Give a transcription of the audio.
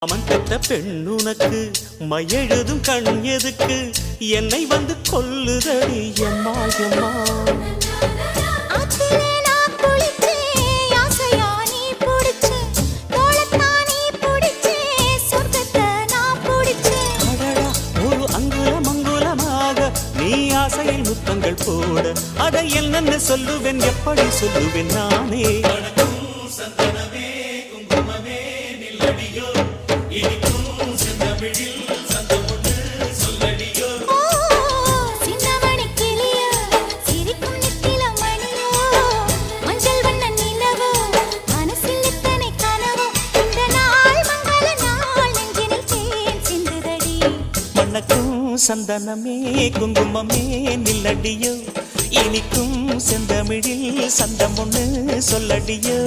அவன் பெற்ற பெண்ணுனக்கு மையெழுதும் கண் எதுக்கு என்னை வந்து கொல்லுதடி எம்மா எம்மா ஒரு அங்குலம் அங்குலமாக நீ ஆசையில் முத்தங்கள் போட அதை என்னென்ன சொல்லுவேன் எப்படி சொல்லுவேன் நானே சந்தனமே குங்குமமே நில்லடியோ இனிக்கும் செந்தமிழில் சந்தம் ஒண்ணு சொல்லடியோ